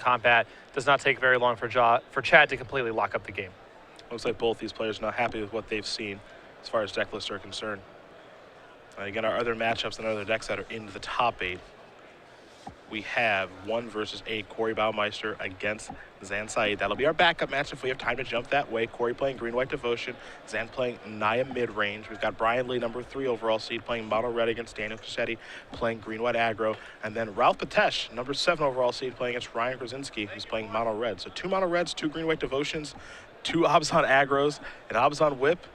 combat. Does not take very long for Chad to completely lock up the game. Looks like both these players are not happy with what they've seen as far as deck lists are concerned. And again, our other matchups and other decks that are in the top 8. We have 1 versus 8, Corey Baumeister against Zan Saeed. That'll be our backup match if we have time to jump that way. Corey playing Green-White Devotion, Zan playing Naya mid-range. We've got Brian Lee, number 3 overall seed, playing Mono Red against Daniel Cassetti, playing Green-White Aggro. And then Ralph Patesh, number 7 overall seed, playing against Ryan Krasinski, who's playing Mono Red. So 2 Mono Reds, 2 Green-White Devotions, 2 Abzan Aggros, an Abzan Whip,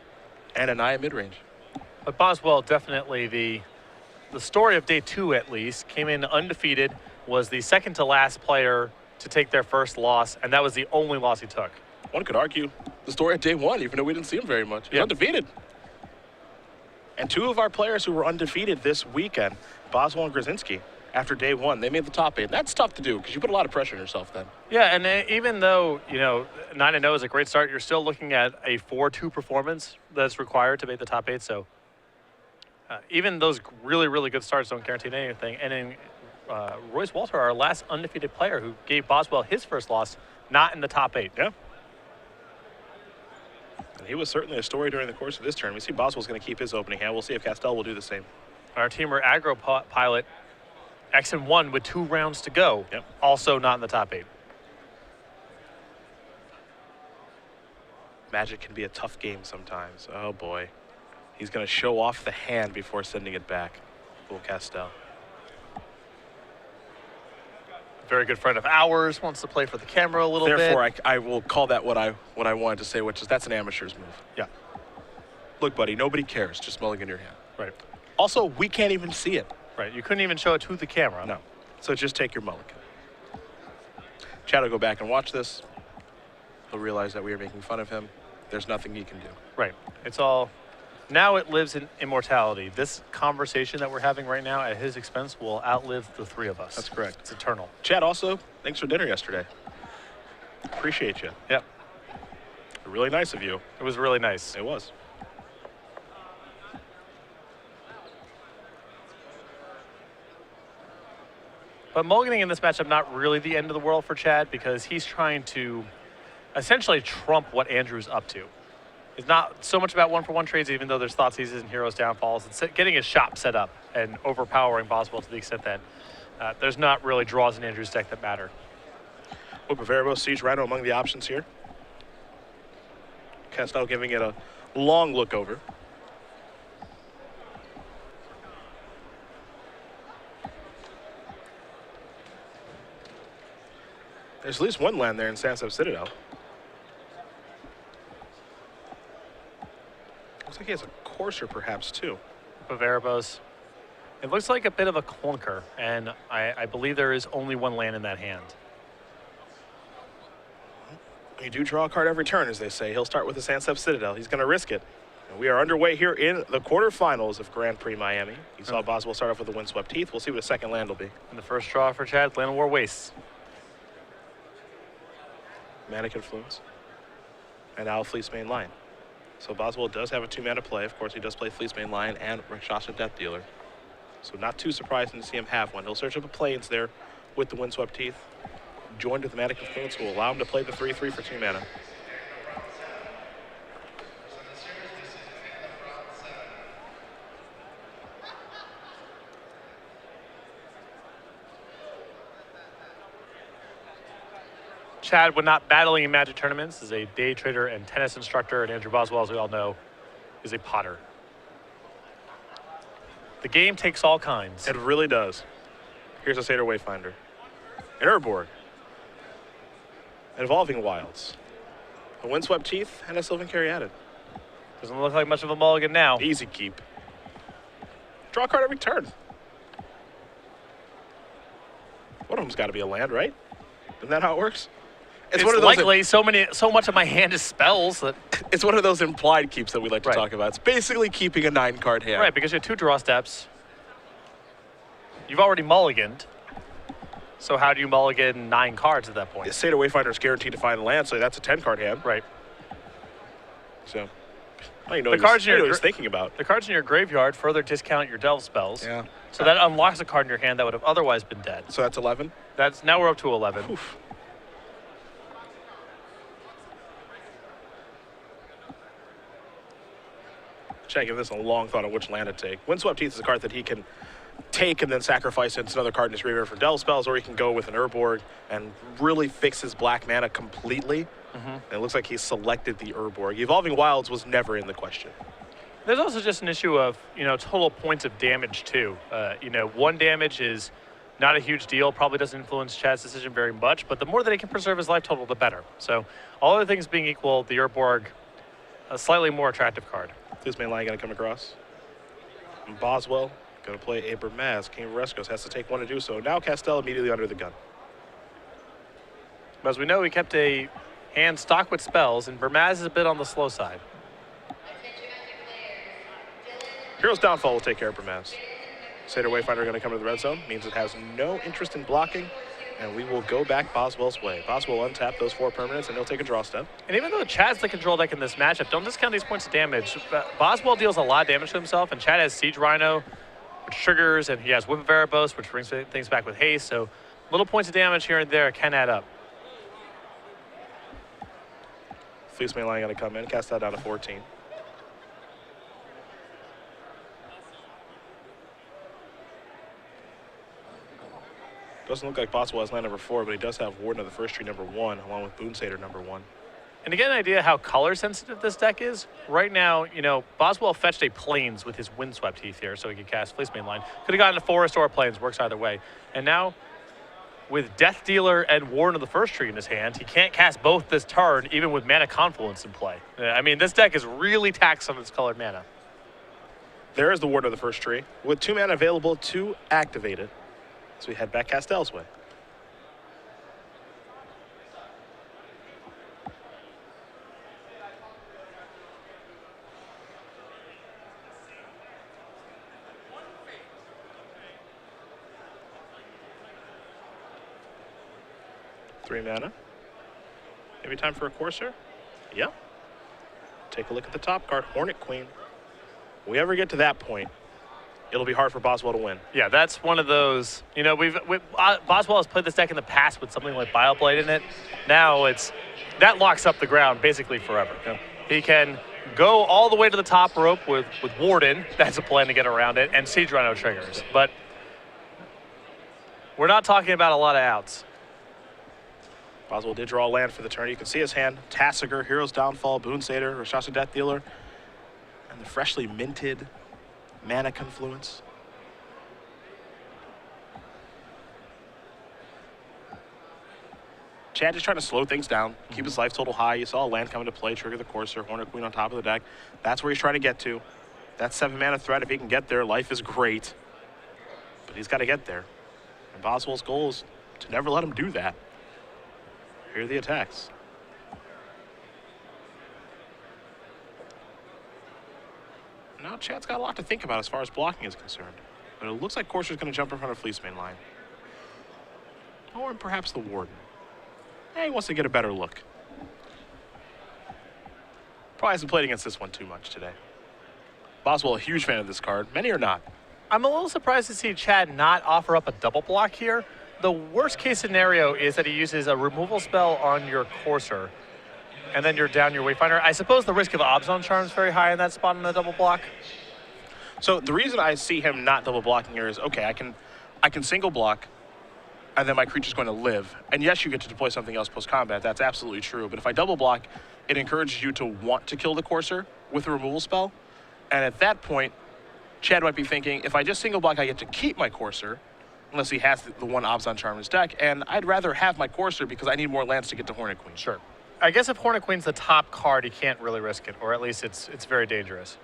and a Naya mid-range. But Boswell, definitely the story of day 2 at least, came in undefeated, was the second to last player to take their first loss, and that was the only loss he took. One could argue the story at day 1, even though we didn't see him very much. He's undefeated. And 2 of our players who were undefeated this weekend, Boswell and Krasinski, after day 1, they made the top 8. That's tough to do because you put a lot of pressure on yourself then. Yeah, and even though, 9-0 is a great start, you're still looking at a 4-2 performance that's required to make the top 8. So even those really, really good starts don't guarantee anything. And in Royce Walter, our last undefeated player who gave Boswell his first loss, not in the top 8. Yeah. And he was certainly a story during the course of this turn. We see Boswell's going to keep his opening hand. We'll see if Kastel will do the same. Our teamer Aggro Pilot, X and 1 with 2 rounds to go. Yep. Also not in the top 8. Magic can be a tough game sometimes. Oh boy. He's going to show off the hand before sending it back. Little Kastel. Very good friend of ours, wants to play for the camera a little bit. Therefore, I will call that what I wanted to say, which is that's an amateur's move. Yeah. Look, buddy, nobody cares. Just mulligan your hand. Right. Also, we can't even see it. Right. You couldn't even show it to the camera. No. So just take your mulligan. Chad will go back and watch this. He'll realize that we are making fun of him. There's nothing he can do. Right. It's all... Now it lives in immortality. This conversation that we're having right now at his expense will outlive the 3 of us. That's correct. It's eternal. Chad, also, thanks for dinner yesterday. Appreciate you. Yep. Really nice of you. It was really nice. It was. But mulliganing in this matchup, not really the end of the world for Chad because he's trying to essentially trump what Andrew's up to. It's not so much about 1-for-1 trades, even though there's Thoughtseize and Heroes Downfalls. It's getting his shop set up and overpowering Boswell to the extent that there's not really draws in Andrew's deck that matter. Whip of Erebos, Siege Rhino among the options here. Kastel giving it a long look over. There's at least 1 land there in Sansep Citadel. Looks like he has a Courser perhaps too. Of Erebos. It looks like a bit of a clunker, and I believe there is only 1 land in that hand. You do draw a card every turn, as they say. He'll start with the Sansep Citadel. He's going to risk it. And we are underway here in the quarterfinals of Grand Prix Miami. You saw Boswell start off with the Windswept Teeth. We'll see what the second land will be. And the first draw for Chad, Land of War Wastes. Mana Confluence. And now Fleece Mane Lion. So Boswell does have a 2-mana play. Of course, he does play Fleece Mane Lion and Rakshasa Death Dealer. So not too surprising to see him have one. He'll search up a Plains there with the Windswept Teeth. Joined with the Mana Confluence will allow him to play the 3/3 for 2 mana. Chad, when not battling in Magic tournaments, is a day trader and tennis instructor, and Andrew Boswell, as we all know, is a potter. The game takes all kinds. It really does. Here's a Seder Wayfinder. An Urborg. An Evolving Wilds. A Windswept Teeth and a Sylvan Caryatid. Doesn't look like much of a mulligan now. Easy keep. Draw a card every turn. One of them's got to be a land, right? Isn't that how it works? It's one of those likely so much of my hand is spells that it's one of those implied keeps that we like to talk about. It's basically keeping a 9-card hand. Right, because you have 2 draw steps. You've already mulliganed. So how do you mulligan 9 cards at that point? Seder Wayfinder is guaranteed to find a land, so that's a 10-card hand. Right. So I don't know what he's thinking about. The cards in your graveyard further discount your delve spells. Yeah. So that unlocks a card in your hand that would have otherwise been dead. So that's 11? Now we're up to 11. Oof. Chad giving this a long thought on which land to take. Windswept Heath is a card that he can take and then sacrifice into another card in his graveyard for Delve spells, or he can go with an Urborg and really fix his black mana completely. And it looks like he selected the Urborg. Evolving Wilds was never in the question. There's also just an issue of, total points of damage too. 1 damage is not a huge deal, probably doesn't influence Chad's decision very much, but the more that he can preserve his life total, the better. So all other things being equal, the Urborg, a slightly more attractive card. This main line going to come across. And Boswell going to play a Bermaz. King of Rescos has to take 1 to do so. Now Kastel immediately under the gun. But as we know, he kept a hand stocked with spells, and Bermaz is a bit on the slow side. Hero's Downfall will take care of Bermaz. Satyr Wayfinder going to come to the red zone. Means it has no interest in blocking, and we will go back Boswell's way. Boswell will untap those 4 permanents, and he'll take a draw step. And even though Chad's the control deck in this matchup, don't discount these points of damage. Boswell deals a lot of damage to himself, and Chad has Siege Rhino, which triggers, and he has Whip of Erebos, which brings things back with haste. So little points of damage here and there can add up. Fleece main line going to come in, cast that down to 14. Doesn't look like Boswell has land number 4, but he does have Warden of the First Tree number 1, along with Boon Satyr number 1. And to get an idea how color sensitive this deck is, right now, Boswell fetched a Plains with his Windswept Heath here, so he could cast Fleece main line. Could have gotten a Forest or a Plains, works either way. And now, with Death Dealer and Warden of the First Tree in his hand, he can't cast both this turn, even with Mana Confluence in play. I mean, this deck is really taxed on its colored mana. There is the Warden of the First Tree, with 2 mana available to activate it. So we head back Kastel's way. Three mana. Maybe time for a Courser? Yep. Take a look at the top card, Hornet Queen. If we ever get to that point, it'll be hard for Boswell to win. Yeah, that's one of those. Boswell has played this deck in the past with something like Bioblade in it. Now that locks up the ground basically forever. Yeah. He can go all the way to the top rope with Warden. That's a plan to get around it, and Siege Rhino triggers. But we're not talking about a lot of outs. Boswell did draw land for the turn. You can see his hand. Tassiger, Hero's Downfall, Boon Satyr, Rashasha Death Dealer, and the freshly minted Mana Confluence. Chad just trying to slow things down, keep his life total high. You saw a land come into play, trigger the Courser, Hornet Queen on top of the deck. That's where he's trying to get to. That 7 mana threat, if he can get there, life is great. But he's got to get there. And Boswell's goal is to never let him do that. Here are the attacks. Now Chad's got a lot to think about as far as blocking is concerned. But it looks like Courser's going to jump in front of Fleece main line. Or perhaps the Warden. He wants to get a better look. Probably hasn't played against this one too much today. Boswell, a huge fan of this card. Many are not. I'm a little surprised to see Chad not offer up a double block here. The worst case scenario is that he uses a removal spell on your Courser, and then you're down your Wayfinder. I suppose the risk of Abzan Charm is very high in that spot on a double block. So the reason I see him not double blocking here is, okay, I can single block, and then my creature's going to live. And yes, you get to deploy something else post-combat. That's absolutely true. But if I double block, it encourages you to want to kill the Courser with a removal spell. And at that point, Chad might be thinking, if I just single block, I get to keep my Courser, unless he has the one Abzan Charm in his deck, and I'd rather have my Courser because I need more lands to get to Hornet Queen. Sure. I guess if Hornet Queen's the top card, he can't really risk it, or at least it's very dangerous.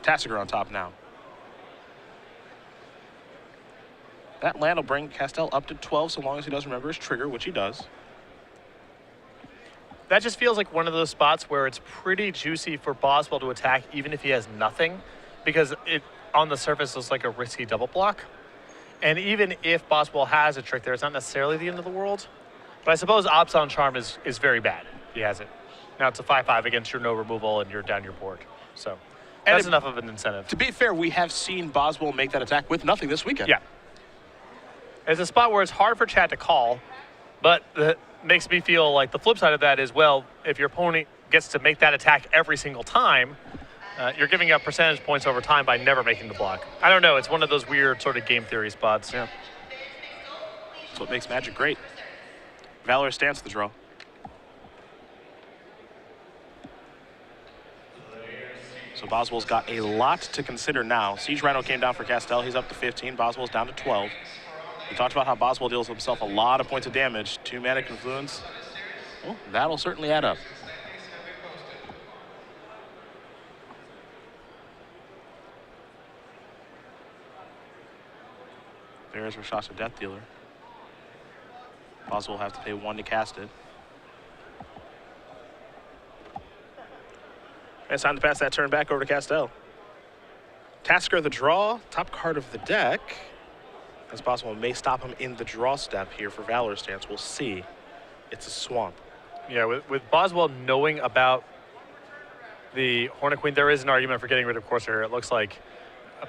Tassiger on top now. That land will bring Kastel up to 12 so long as he does remember his trigger, which he does. That just feels like one of those spots where it's pretty juicy for Boswell to attack even if he has nothing, because it on the surface looks like a risky double block. And even if Boswell has a trick there, it's not necessarily the end of the world. But I suppose Abzan Charm is very bad. He has it. Now it's a 5/5 against your no removal and you're down your board. So that's enough of an incentive. To be fair, we have seen Boswell make that attack with nothing this weekend. Yeah. It's a spot where it's hard for Chad to call, but that makes me feel like the flip side of that is, well, if your opponent gets to make that attack every single time, You're giving up percentage points over time by never making the block. I don't know. It's one of those weird sort of game theory spots. Yeah. That's what makes Magic great. Valor stands the draw. So Boswell's got a lot to consider now. Siege Rhino came down for Kastel. He's up to 15. Boswell's down to 12. We talked about how Boswell deals himself a lot of points of damage. 2 mana Confluence. Well, that'll certainly add up. There's Rashasha Death Dealer. Boswell will have to pay 1 to cast it. It's time to pass that turn back over to Kastel. Tasker the draw, top card of the deck. As Boswell may stop him in the draw step here for Valor stance. We'll see. It's a swamp. Yeah, with Boswell knowing about the Hornet Queen, there is an argument for getting rid of Corsair. It looks like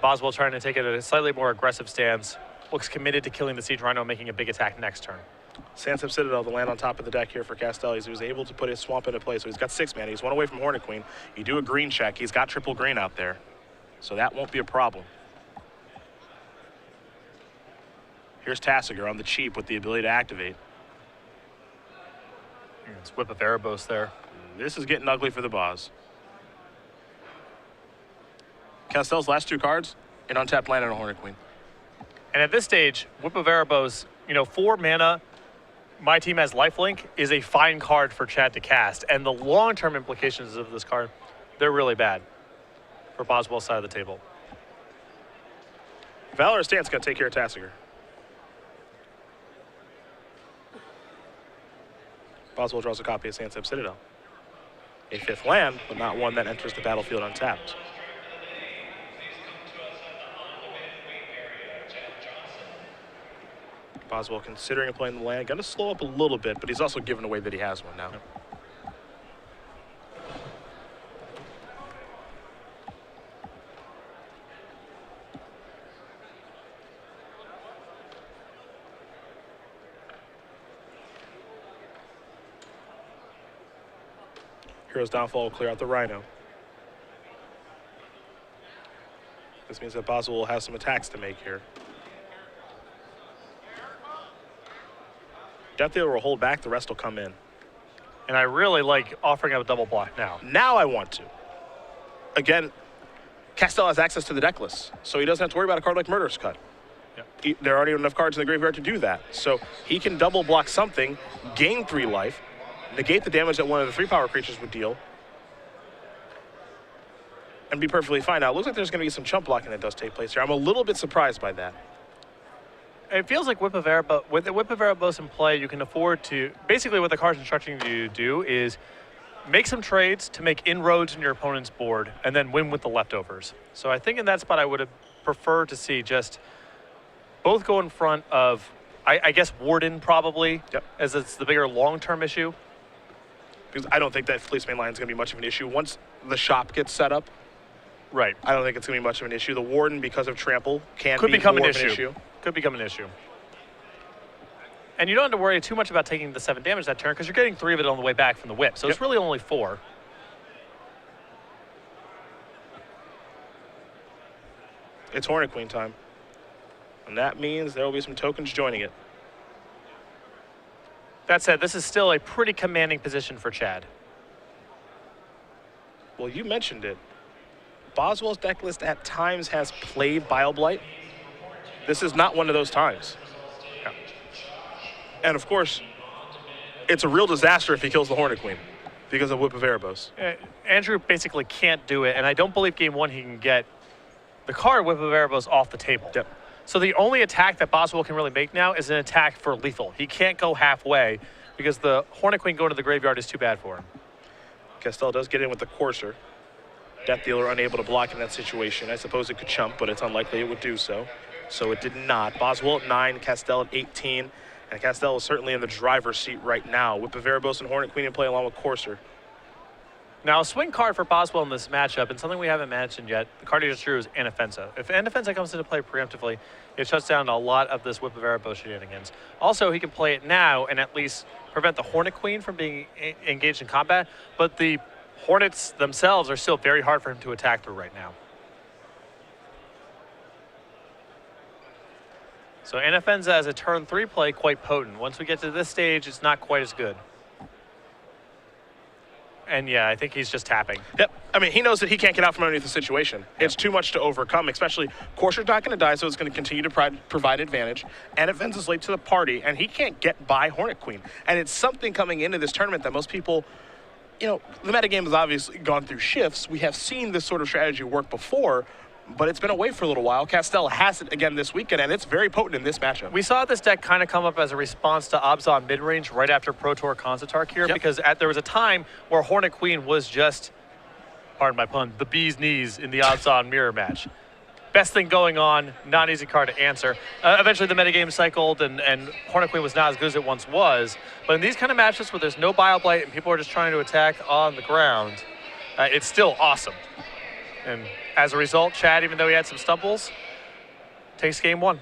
Boswell trying to take it a slightly more aggressive stance. Looks committed to killing the Siege Rhino, making a big attack next turn. Sansep Citadel, the land on top of the deck here for Kastel. He was able to put his swamp into play, so he's got 6 mana. He's 1 away from Hornet Queen. You do a green check. He's got triple green out there, so that won't be a problem. Here's Tassiger on the cheap with the ability to activate. It's Whip of Erebos there. This is getting ugly for the Boz. Kastel's last 2 cards, an untapped land and a Hornet Queen. And at this stage, Whip of Erebos, 4 mana, my team has lifelink, is a fine card for Chad to cast. And the long-term implications of this card, they're really bad for Boswell's side of the table. Valor stance going to take care of Tassiger. Boswell draws a copy of Sansep Citadel. A 5th land, but not one that enters the battlefield untapped. Boswell considering playing the land. Going to slow up a little bit, but he's also given away that he has one now. Yep. Hero's Downfall will clear out the Rhino. This means that Boswell will have some attacks to make here. Death Dealer will hold back, the rest will come in. And I really like offering up a double block now. Now I want to. Again, Kastel has access to the deck list, so he doesn't have to worry about a card like Murderous Cut. Yep. There are already enough cards in the graveyard to do that. So he can double block something, gain 3 life, negate the damage that one of the 3-power creatures would deal, and be perfectly fine. Now, it looks like there's going to be some chump blocking that does take place here. I'm a little bit surprised by that. It feels like Whip of Erebos, with the Whip of Erebos in play, you can afford to, basically what the card's instructing you to do is make some trades to make inroads in your opponent's board and then win with the leftovers. So I think in that spot I would have preferred to see just both go in front of, I guess, Warden probably, yep, as it's the bigger long-term issue. Because I don't think that Fleece main line is going to be much of an issue. Once the shop gets set up, right, I don't think it's going to be much of an issue. The Warden, because of Trample, could become an issue. Could become an issue. And you don't have to worry too much about taking the 7 damage that turn because you're getting 3 of it on the way back from the whip. So It's really only 4. It's Hornet Queen time. And that means there will be some tokens joining it. That said, this is still a pretty commanding position for Chad. Well, you mentioned it. Boswell's deck list at times has played Bile Blight. This is not one of those times. Yeah. And of course, it's a real disaster if he kills the Hornet Queen because of Whip of Erebos. Andrew basically can't do it, and I don't believe game 1 he can get the card Whip of Erebos off the table. Yep. So the only attack that Boswell can really make now is an attack for lethal. He can't go halfway because the Hornet Queen going to the graveyard is too bad for him. Kastel does get in with the Courser. Death Dealer unable to block in that situation. I suppose it could chump, but it's unlikely it would do so. So it did not. Boswell at 9, Kastel at 18. And Kastel is certainly in the driver's seat right now. Whip of Erebos and Hornet Queen in play along with Courser. Now, a swing card for Boswell in this matchup, and something we haven't mentioned yet, the card he just drew is Anafensa. If Anafensa comes into play preemptively, it shuts down a lot of this Whip of Erebos shenanigans. Also, he can play it now and at least prevent the Hornet Queen from being engaged in combat, but the Hornets themselves are still very hard for him to attack through right now. So Anafenza as a turn 3 play, quite potent. Once we get to this stage, it's not quite as good. And yeah, I think he's just tapping. Yep. I mean, he knows that he can't get out from underneath the situation. Yep. It's too much to overcome, especially Corsair's not going to die, so it's going to continue to provide advantage. And Anafenza's late to the party, and he can't get by Hornet Queen. And it's something coming into this tournament that most people, you know, the metagame has obviously gone through shifts. We have seen this sort of strategy work before, but it's been away for a little while. Kastel has it again this weekend, and it's very potent in this matchup. We saw this deck kind of come up as a response to Abzan mid-range right after Pro Tour Konzatark here, because there was a time where Hornet Queen was just, pardon my pun, the bee's knees in the Abzan mirror match. Best thing going on, not an easy card to answer. Eventually the metagame cycled, and Hornet Queen was not as good as it once was. But in these kind of matches where there's no Bioblight and people are just trying to attack on the ground, it's still awesome. And as a result, Chad, even though he had some stumbles, takes game 1.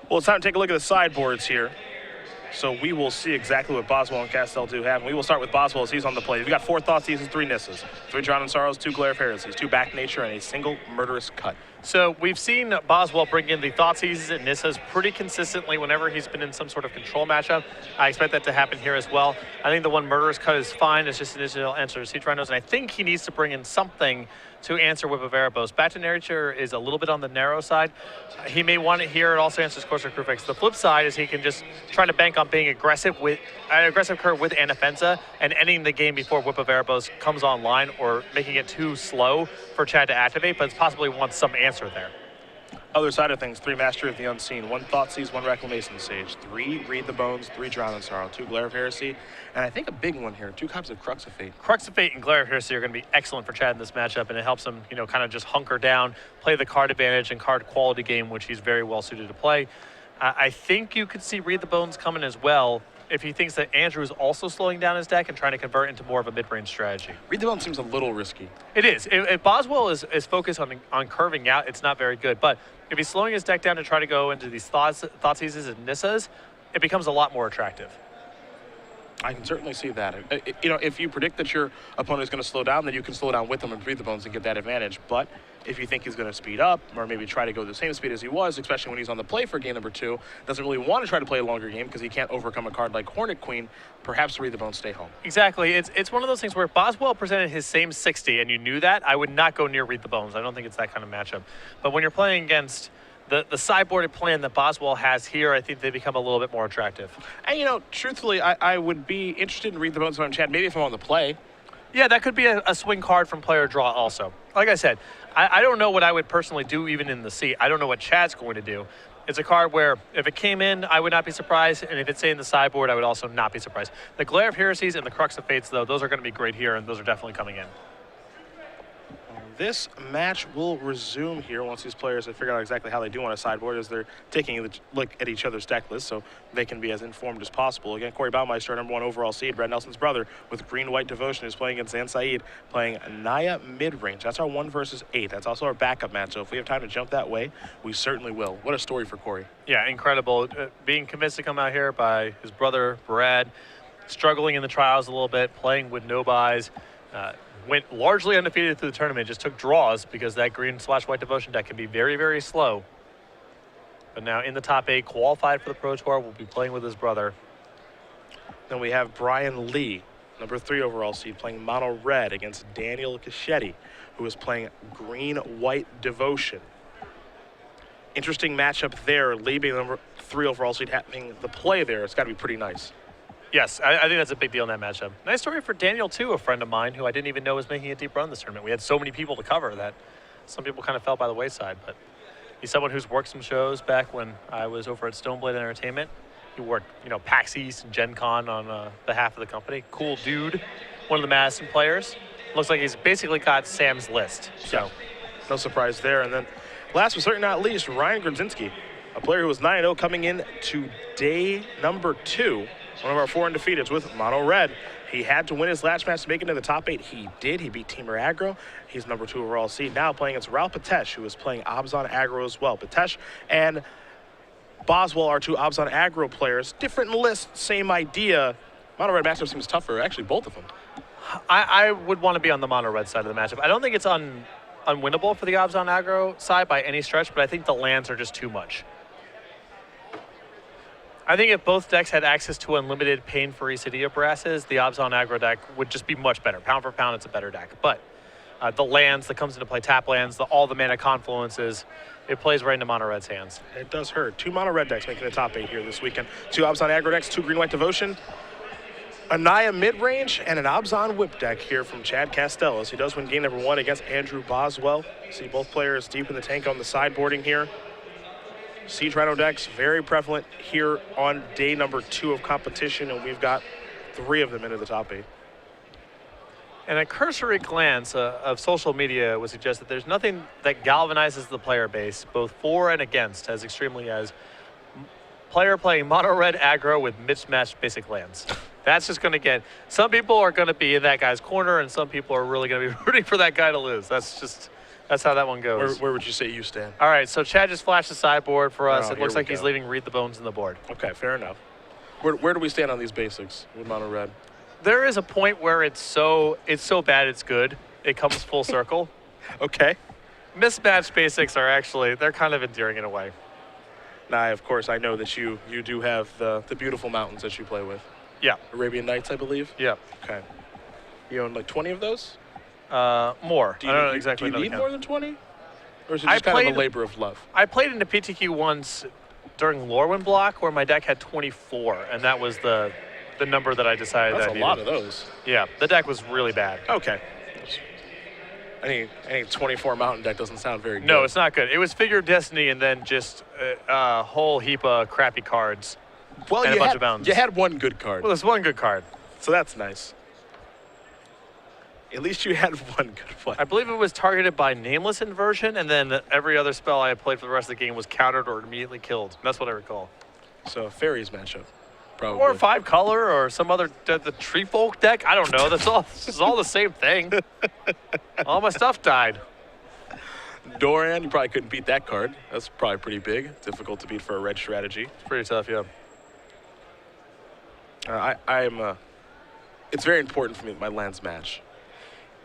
Well, it's time to take a look at the sideboards here. So we will see exactly what Boswell and Kastel do have. And we will start with Boswell as he's on the play. We got 4 Thoughtseizes, 3 Nissas, 3 Drown and Sorrows, 2 Glare of Heresies, 2 Back Nature, and a single Murderous Cut. So we've seen Boswell bring in the Thoughtseizes and Nissas pretty consistently whenever he's been in some sort of control matchup. I expect that to happen here as well. I think the one Murderous Cut is fine. It's just an additional answer to Siege Rhinos, and I think he needs to bring in something to answer Whip of Erebos. Back to Nature is a little bit on the narrow side. He may want it here. It also answers Corsair Crewfix. The flip side is he can just try to bank on being aggressive with curve with Anafenza and ending the game before Whip of Erebos comes online, or making it too slow for Chad to activate, but it's possibly wants some answer there. Other side of things, 3 Master of the Unseen, 1 Thoughtseize, 1 Reclamation Sage, 3 Read the Bones, 3 Drown in Sorrow, 2 Glare of Heresy, and I think a big one here, 2 copies of Crux of Fate. Crux of Fate and Glare of Heresy are going to be excellent for Chad in this matchup, and it helps him, you know, kind of just hunker down, play the card advantage and card quality game, which he's very well suited to play. I think you could see Read the Bones coming as well if he thinks that Andrew is also slowing down his deck and trying to convert into more of a mid-range strategy. Read the Bones seems a little risky. It is. If Boswell is focused on curving out, it's not very good. But if he's slowing his deck down to try to go into these Thoughtseizes and Nissas, it becomes a lot more attractive. I can certainly see that. You know, if you predict that your opponent is going to slow down, then you can slow down with them and Read the Bones and get that advantage. But if you think he's going to speed up, or maybe try to go the same speed as he was, especially when he's on the play for game number 2, doesn't really want to try to play a longer game because he can't overcome a card like Hornet Queen, perhaps Read the Bones, stay home. Exactly. It's one of those things where if Boswell presented his same 60 and you knew that, I would not go near Read the Bones. I don't think it's that kind of matchup. But when you're playing against the sideboarded plan that Boswell has here, I think they become a little bit more attractive. And, you know, truthfully, I would be interested in Read the Bones if I'm Chad, maybe if I'm on the play. Yeah, that could be a swing card from player draw also. Like I said, I don't know what I would personally do even in the seat. I don't know what Chad's going to do. It's a card where if it came in, I would not be surprised, and if it's in the sideboard, I would also not be surprised. The Glare of Heresies and the Crux of Fates, though, those are going to be great here, and those are definitely coming in. This match will resume here once these players have figured out exactly how they do on a sideboard, as they're taking a look at each other's deck list so they can be as informed as possible. Again, Corey Baumeister, #1 overall seed, Brad Nelson's brother, with Green-White Devotion, is playing against Zan Saeed, playing Naya mid-range. That's our 1 versus 8. That's also our backup match, so if we have time to jump that way, we certainly will. What a story for Corey. Yeah, incredible. Being convinced to come out here by his brother, Brad, struggling in the trials a little bit, playing with no buys, went largely undefeated through the tournament, just took draws because that Green/White Devotion deck can be very, very slow. But now in the top 8, qualified for the Pro Tour, will be playing with his brother. Then we have Brian Lee, #3 overall seed, playing Mono Red against Daniel Cachetti, who is playing Green-White Devotion. Interesting matchup there. Lee being #3 overall seed, having the play there, it's got to be pretty nice. Yes, I think that's a big deal in that matchup. Nice story for Daniel, too, a friend of mine who I didn't even know was making a deep run this tournament. We had so many people to cover that some people kind of fell by the wayside, but he's someone who's worked some shows back when I was over at Stoneblade Entertainment. He worked, you know, PAX East and Gen Con on behalf of the company. Cool dude, one of the Madison players. Looks like he's basically got Sam's list. So, no surprise there. And then last but certainly not least, Ryan Grodzinski, a player who was 9-0 coming in to day number 2. One of our 4 undefeateds with Mono Red. He had to win his last match to make it into the top 8. He did. He beat Teamer Aggro. He's #2 overall seed. Now playing against Raul Patesh, who is playing Abzan Aggro as well. Patesh and Boswell are 2 Abzan Aggro players. Different lists, same idea. Mono red matchup seems tougher. Actually, both of them. I would want to be on the mono red side of the matchup. I don't think it's unwinnable for the obs on aggro side by any stretch, but I think the lands are just too much. I think if both decks had access to unlimited pain-free City of Brasses, the obs on aggro deck would just be much better. Pound for pound, it's a better deck. But the lands that comes into play, tap lands, all the mana confluences, it plays right into mono red's hands. It does hurt. 2 mono red decks making the top 8 here this weekend. 2 obs on aggro decks, 2 green white devotion. Anaya mid-range and an Obzon whip deck here from Chad Kastel as he does win game number 1 against Andrew Boswell. See both players deep in the tank on the sideboarding here. Siege Rhino decks very prevalent here on day number 2 of competition, and we've got 3 of them into the top 8. And a cursory glance of social media would suggest that there's nothing that galvanizes the player base, both for and against, as extremely as player playing mono red aggro with mismatched basic lands. That's just going to get, some people are going to be in that guy's corner, and some people are really going to be rooting for that guy to lose. That's how that one goes. Where would you say you stand? All right, so Chad just flashed the sideboard for us. Oh, it looks like he's go. leaving Read the Bones in the board. Okay, fair enough. Where do we stand on these basics with mono red? There is a point where it's so bad it's good. It comes full circle. Okay. Mismatched basics are actually, they're kind of endearing in a way. Now, of course, I know that you do have the beautiful mountains that you play with. Yeah. Arabian Nights, I believe? Yeah. Okay. You own like 20 of those? More. Do you, I don't know exactly. Do you need count. more than 20? Or is it just kind of a labor of love? I played in the PTQ once during Lorwyn block where my deck had 24, and that was the number that I decided That's I a needed. lot of those. Yeah, the deck was really bad. Okay. Any 24 mountain deck doesn't sound very good. No, it's not good. It was Figure of Destiny and then just a whole heap of crappy cards. Well, and a bunch of mountains. You had one good card. Well, there's one good card. So that's nice. At least you had one good one. I believe it was targeted by Nameless Inversion, and then every other spell I had played for the rest of the game was countered or immediately killed. That's what I recall. So a Fairies matchup, probably. Or 5 color or some other, the Tree Folk deck. I don't know. This is all the same thing. All my stuff died. Doran, you probably couldn't beat that card. That's probably pretty big. Difficult to beat for a red strategy. It's pretty tough, yeah. It's very important for me that my lands match.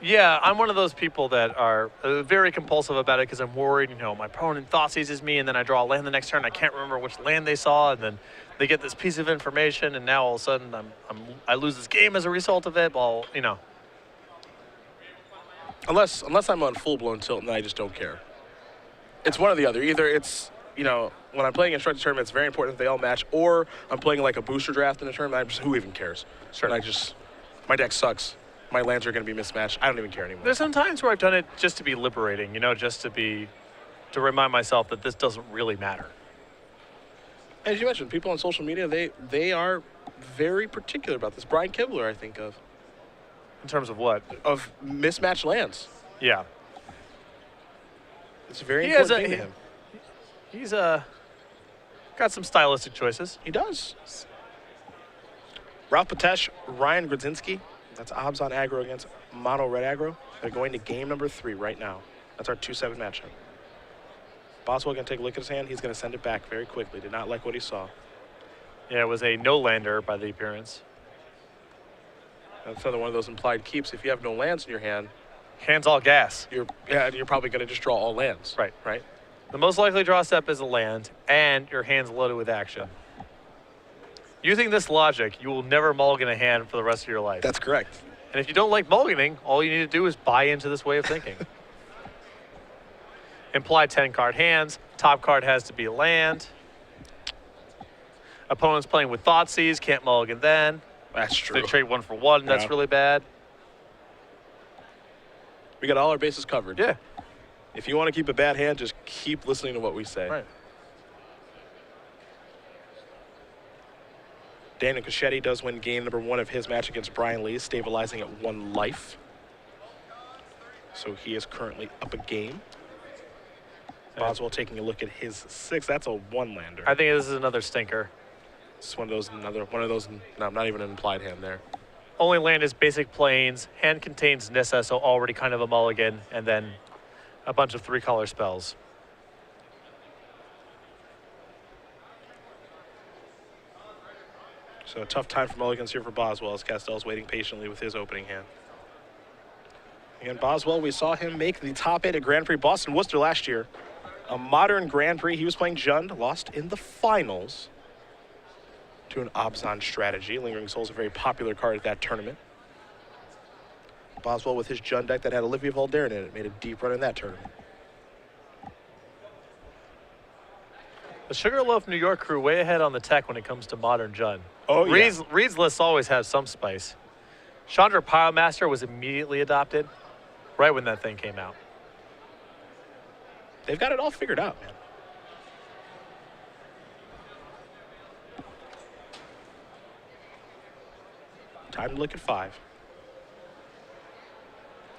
Yeah, I'm one of those people that are very compulsive about it because I'm worried, my opponent thought seizes me and then I draw a land the next turn. I can't remember which land they saw, and then they get this piece of information, and now all of a sudden I lose this game as a result of it. Well, Unless I'm on full-blown tilt and I just don't care. It's one or the other. Either it's, when I'm playing in structured tournament, it's very important that they all match, or I'm playing like a booster draft in a tournament. Who even cares? Sure. And my deck sucks. My lands are going to be mismatched. I don't even care anymore. There's some times where I've done it just to be liberating, just to remind myself that this doesn't really matter. As you mentioned, people on social media, they are very particular about this. Brian Kibler, I think of. In terms of what? Of mismatched lands. Yeah. It's a very important thing to him. He's got some stylistic choices. He does. Ralph Patesh, Ryan Grodzinski. That's obs on aggro against mono red aggro. They're going to game number 3 right now. That's our 2-7 matchup. Boswell going to take a look at his hand. He's going to send it back very quickly. Did not like what he saw. Yeah, it was a no-lander by the appearance. That's another one of those implied keeps. If you have no lands in your hand, hands all gas. You're probably going to just draw all lands. Right. The most likely draw step is a land, and your hand's loaded with action. Using this logic, you will never mulligan a hand for the rest of your life. That's correct. And if you don't like mulliganing, all you need to do is buy into this way of thinking. Implied 10-card hands. Top card has to be a land. Opponents playing with Thoughtseize, can't mulligan then. That's true. They trade 1 for 1, that's really bad. We got all our bases covered. Yeah. If you want to keep a bad hand, just keep listening to what we say. Right. Daniel Cachetti does win game number 1 of his match against Brian Lee, stabilizing at 1 life. So he is currently up a game. Boswell taking a look at his 6. That's a 1-lander. I think this is another stinker. It's one of those, no, not even an implied hand there. Only land is basic plains. Hand contains Nissa, so already kind of a mulligan, and then a bunch of 3-color spells. So a tough time for mulligans here for Boswell as Kastel's waiting patiently with his opening hand. Again, Boswell, we saw him make the top 8 at Grand Prix Boston Worcester last year. A modern Grand Prix. He was playing Jund, lost in the finals to an Obzon strategy. Lingering Soul's a very popular card at that tournament. Boswell with his Jund deck that had Olivia Valderin in it made a deep run in that tournament. The Sugarloaf New York crew way ahead on the tech when it comes to modern Jund. Oh, yeah. Reed's lists always have some spice. Chandra Pyromaster was immediately adopted right when that thing came out. They've got it all figured out, man. Time to look at 5.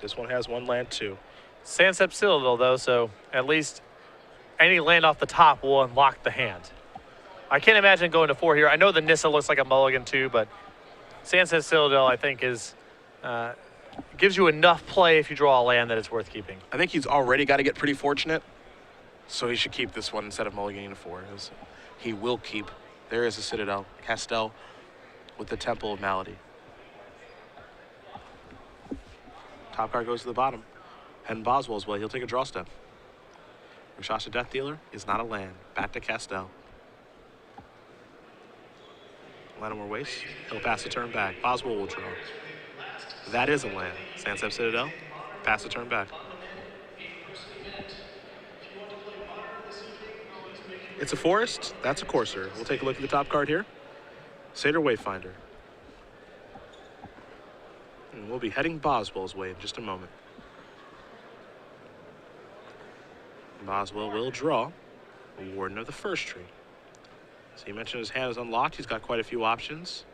This one has 1 land, 2. Sansep Citadel, though, so at least any land off the top will unlock the hand. I can't imagine going to 4 here. I know the Nissa looks like a mulligan too, but Sansep Citadel, I think, is gives you enough play if you draw a land that it's worth keeping. I think he's already got to get pretty fortunate, so he should keep this one instead of mulliganing to 4. He will keep. There is a Citadel. Kastel with the Temple of Malady. Top card goes to the bottom. And Boswell's way, he'll take a draw step. Rashasha Death Dealer is not a land. Back to Kastel. Lanimore Waste. He'll pass the turn back. Boswell will draw. That is a land. Sansep Citadel. Pass the turn back. It's a forest. That's a courser. We'll take a look at the top card here. Satyr Wayfinder. And we'll be heading Boswell's way in just a moment. Boswell will draw a Warden of the First Tree. So you mentioned his hand is unlocked. He's got quite a few options.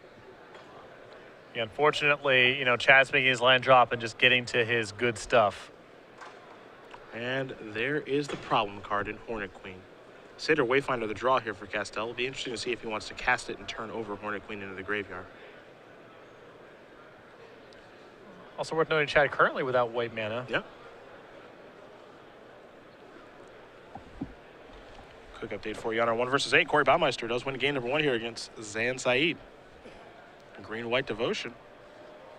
Yeah, unfortunately, Chad's making his land drop and just getting to his good stuff. And there is the problem card in Hornet Queen. Satyr Wayfinder the draw here for Kastel. It'll be interesting to see if he wants to cast it and turn over Hornet Queen into the graveyard. Also worth noting, Chad currently without white mana. Yep. Quick update for you on our 1 versus 8. Corey Baumeister does win game number 1 here against Zan Saeed. Green-white devotion.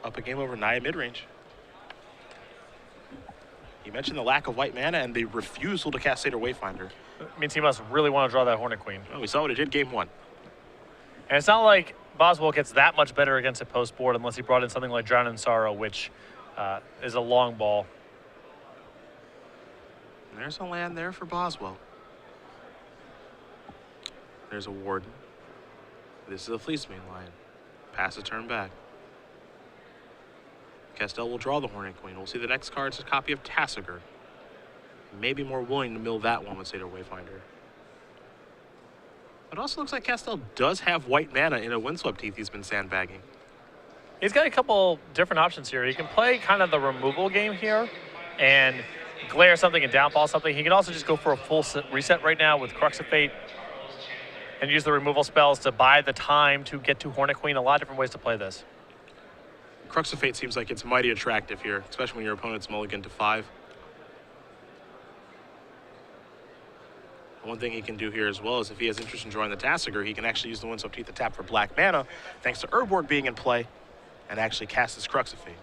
Up a game over Naya midrange. You mentioned the lack of white mana and the refusal to cast Satyr Wayfinder. It means he must really want to draw that Hornet Queen. Well, we saw what it did game 1. And it's not like Boswell gets that much better against a post board unless he brought in something like Drown in Sorrow, which is a long ball. And there's a land there for Boswell. There's a Warden. This is a Fleecemane line. Pass a turn back. Kastel will draw the Hornet Queen. We'll see the next card's a copy of Tassiger. Maybe more willing to mill that one with Satyr Wayfinder. It also looks like Kastel does have white mana in a Windswept Heath he's been sandbagging. He's got a couple different options here. He can play kind of the removal game here and glare something and downfall something. He can also just go for a full reset right now with Crux of Fate and use the removal spells to buy the time to get to Hornet Queen. A lot of different ways to play this. Crux of Fate seems like it's mighty attractive here, especially when your opponent's mulligan to 5. One thing he can do here as well is if he has interest in drawing the Tassiger, he can actually use the Windswept Heath to tap for black mana, thanks to Urborg being in play, and actually cast his Crux of Fate.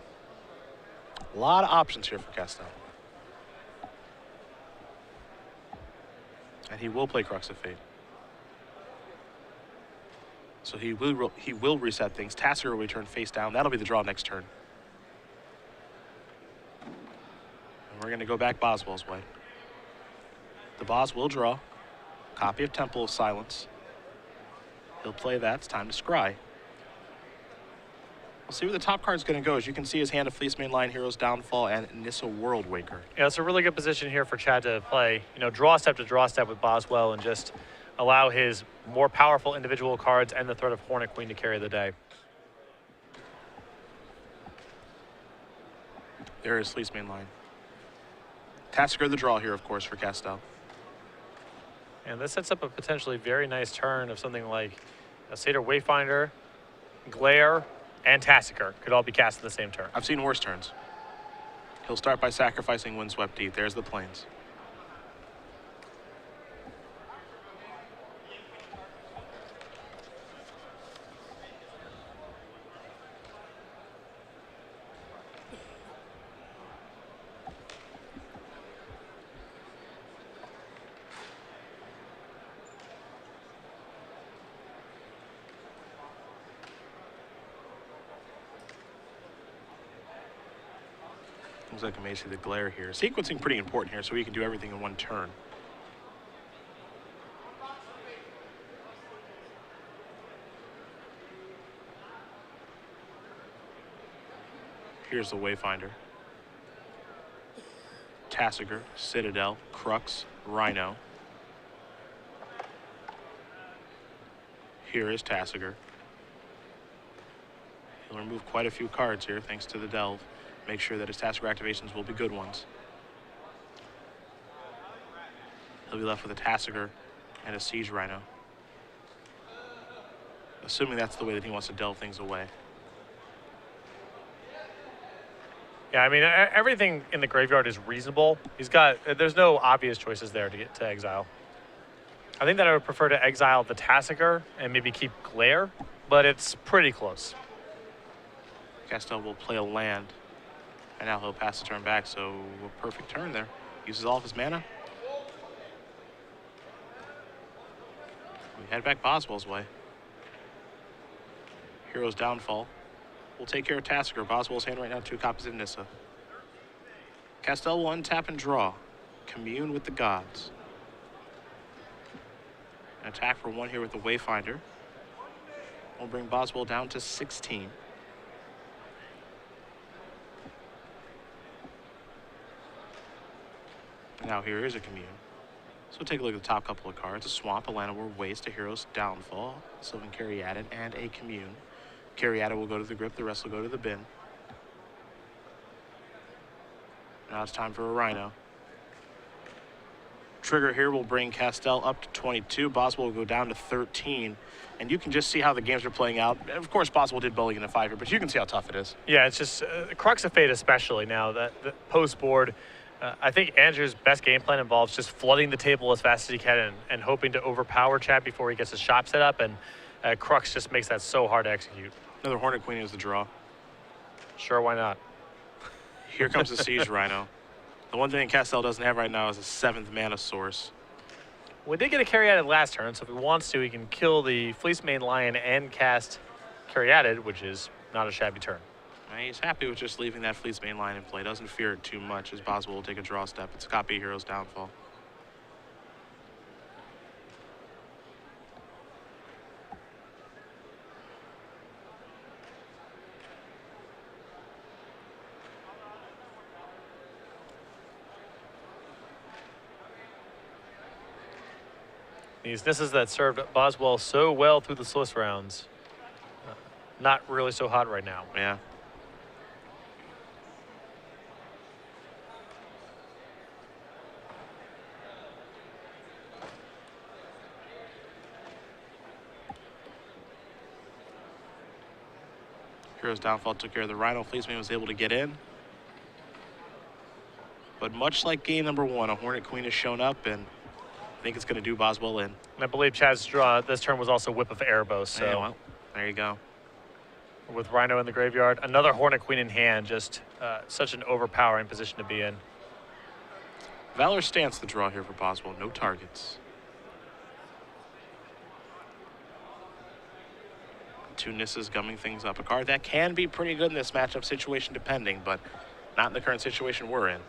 A lot of options here for Kastel. And he will play Crux of Fate. So he will reset things. Tassiger will return face down. That'll be the draw next turn. And we're going to go back Boswell's way. The Bos will draw. Copy of Temple of Silence. He'll play that. It's time to scry. We'll see where the top card's going to go. As you can see, his hand of Fleecemane line, Hero's Downfall, and Nissa World Waker. Yeah, it's a really good position here for Chad to play, draw step to draw step with Boswell and just allow his more powerful individual cards and the threat of Hornet Queen to carry the day. There is Fleecemane line. Tassiger the draw here, of course, for Kastel. And this sets up a potentially very nice turn of something like a Satyr Wayfinder, Glare, and Tassiger could all be cast in the same turn. I've seen worse turns. He'll start by sacrificing Windswept Heath. There's the Plains. Seems like I may see the glare here. Sequencing pretty important here, so we can do everything in one turn. Here's the Wayfinder. Tassiger, Citadel, Crux, Rhino. Here is Tassiger. He'll remove quite a few cards here thanks to the delve. Make sure that his Tassiger activations will be good ones. He'll be left with a Tassiger and a Siege Rhino. Assuming that's the way that he wants to delve things away. Yeah, I mean, everything in the graveyard is reasonable. There's no obvious choices there to get to exile. I think that I would prefer to exile the Tassiger and maybe keep Glare, but it's pretty close. Kastel will play a land, and now he'll pass the turn back, so a perfect turn there. Uses all of his mana. We head back Boswell's way. Hero's Downfall. We'll take care of Tassiger. Boswell's hand right now, 2 copies of Nissa. Kastel will untap and draw. Commune with the gods. An attack for 1 here with the Wayfinder. We'll bring Boswell down to 16. And now here is a Commune. So we'll take a look at the top couple of cards. A Swamp, a Llanowar Waste, a Hero's Downfall, Sylvan Caryatid, and a Commune. Caryatid will go to the grip, the rest will go to the bin. Now it's time for a Rhino. Trigger here will bring Kastel up to 22. Boswell will go down to 13. And you can just see how the games are playing out. Of course, Boswell did mulligan a 5 here, but you can see how tough it is. Yeah, it's just Crux of Fate especially now, that the post-board. I think Andrew's best game plan involves just flooding the table as fast as he can and hoping to overpower Chad before he gets his shop set up. And Crux just makes that so hard to execute. Another Hornet Queen is the draw. Sure, why not? Here comes the Siege Rhino. The one thing Kastel doesn't have right now is a 7th mana source. We did get a Caryatid last turn, so if he wants to, he can kill the Fleecemane Lion and cast Caryatid, which is not a shabby turn. And he's happy with just leaving that Fleecemane Lion in play. Doesn't fear it too much as Boswell will take a draw step. It's a copy of Hero's Downfall. These Nissas that served Boswell so well through the Swiss rounds, not really so hot right now. Yeah. Hero's Downfall took care of the Rhino. Fleecemane was able to get in. But much like game number 1, a Hornet Queen has shown up, and I think it's going to do Boswell in. And I believe Chad's draw this turn was also Whip of Erebos. So yeah, well, there you go. With Rhino in the graveyard, another Hornet Queen in hand, just such an overpowering position to be in. Valor Stance the draw here for Boswell. No targets. 2 Nissas gumming things up. A card that can be pretty good in this matchup situation depending, but not in the current situation we're in.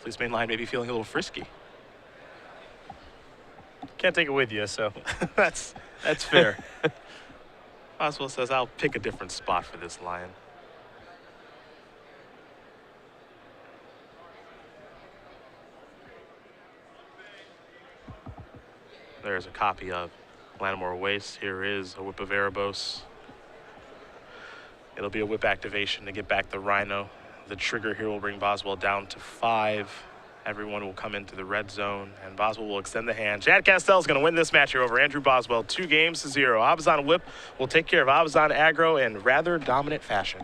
Fleecemane Lion may be feeling a little frisky. Can't take it with you, so. That's fair. Boswell says, I'll pick a different spot for this Lion. There's a copy of Llanowar Waste. Here is a Whip of Erebos. It'll be a whip activation to get back the Rhino. The trigger here will bring Boswell down to 5. Everyone will come into the red zone, and Boswell will extend the hand. Chad Kastel is going to win this match here over Andrew Boswell, 2-0. Abazan Whip will take care of Abazan aggro in rather dominant fashion.